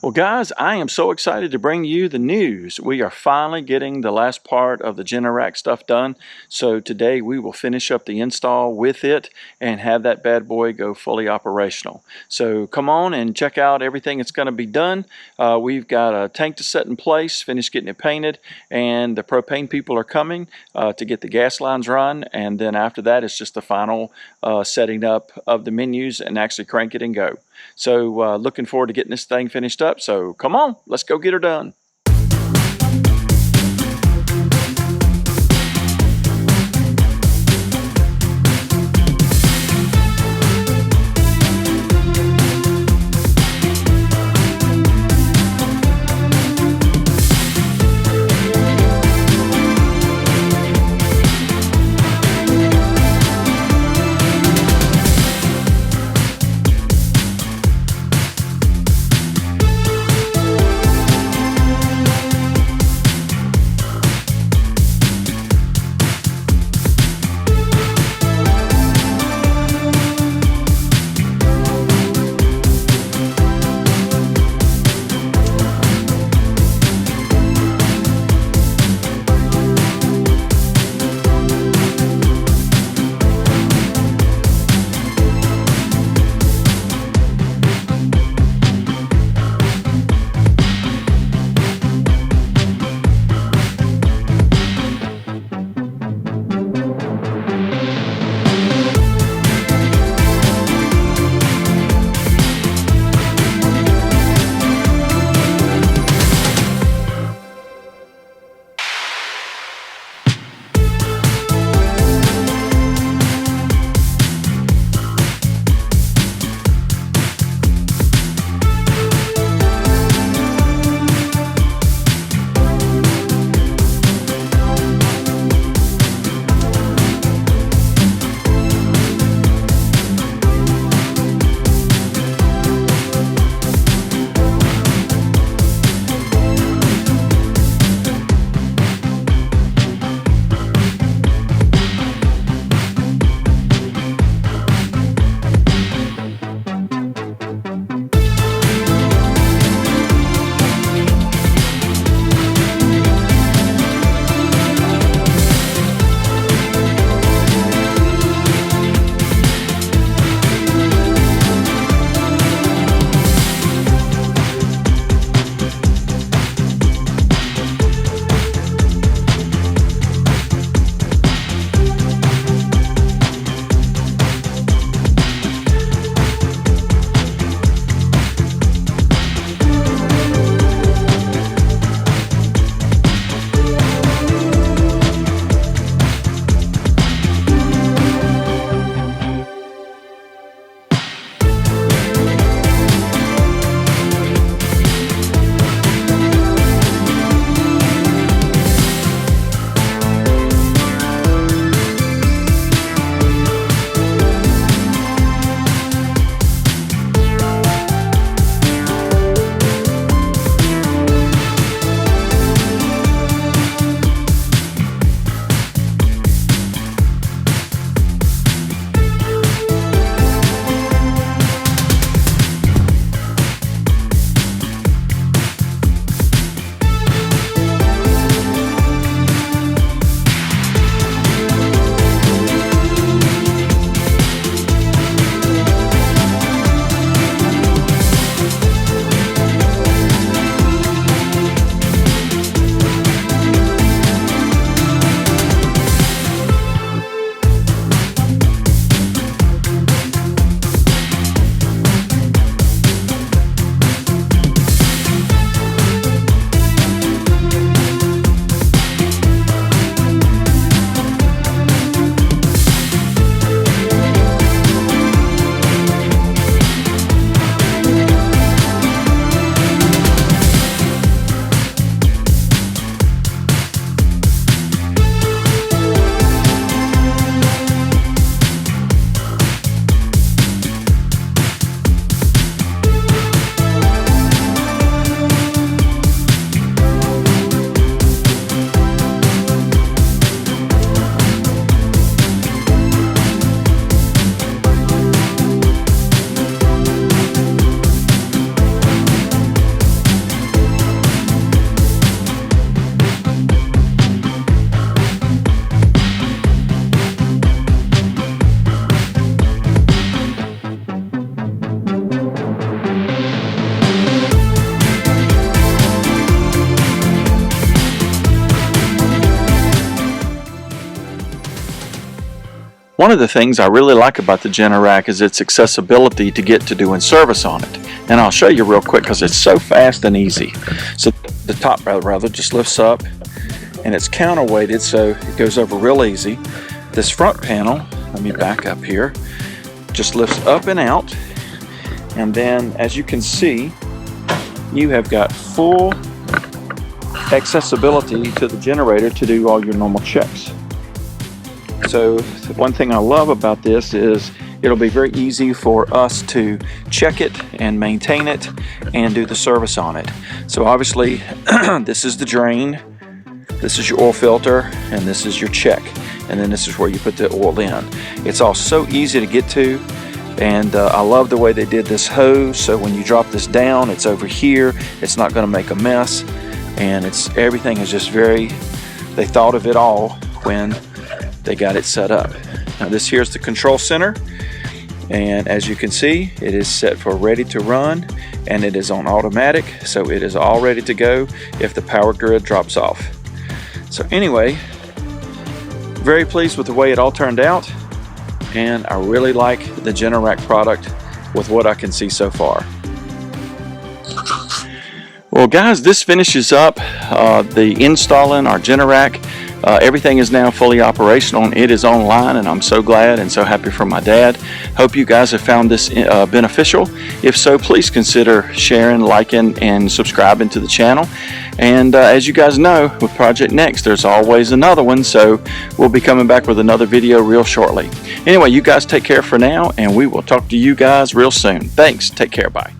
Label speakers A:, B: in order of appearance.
A: Well, guys, I am so excited to bring you the news. We are finally getting the last part of the Generac stuff done. So today we will finish up the install with it and have that bad boy go fully operational. So come on and check out everything that's going to be done. We've got a tank to set in place, finished getting it painted, and the propane people are coming to get the gas lines run. And then after that, it's just the final setting up of the menus and actually crank it and go. So looking forward to getting this thing finished up. So come on, let's go get her done. One of the things I really like about the Generac is its accessibility to get to doing service on it. And I'll show you real quick because it's so fast and easy. So the top rather just lifts up, and it's counterweighted, so it goes over real easy. This front panel, let me back up here, just lifts up and out. And then as you can see, you have got full accessibility to the generator to do all your normal checks. So one thing I love about this is it'll be very easy for us to check it and maintain it and do the service on it. So obviously this is the drain, this is your oil filter, and this is your check, and then this is where you put the oil in. It's all so easy to get to, and I love the way they did this hose, so when you drop this down, it's over here, it's not going to make a mess, and everything is just they thought of it all when they got it set up. Now this here's the control center, and as you can see, it is set for ready to run, and it is on automatic, so it is all ready to go if the power grid drops off. So anyway, very pleased with the way it all turned out, and I really like the Generac product with what I can see so far. Well guys, this finishes up the installing our Generac. Everything is now fully operational and it is online, and I'm so glad and so happy for my dad. Hope you guys have found this beneficial. If so, please consider sharing, liking, and subscribing to the channel. And as you guys know, with Project Next, there's always another one, so we'll be coming back with another video real shortly. Anyway, you guys take care for now, and we will talk to you guys real soon. Thanks. Take care. Bye.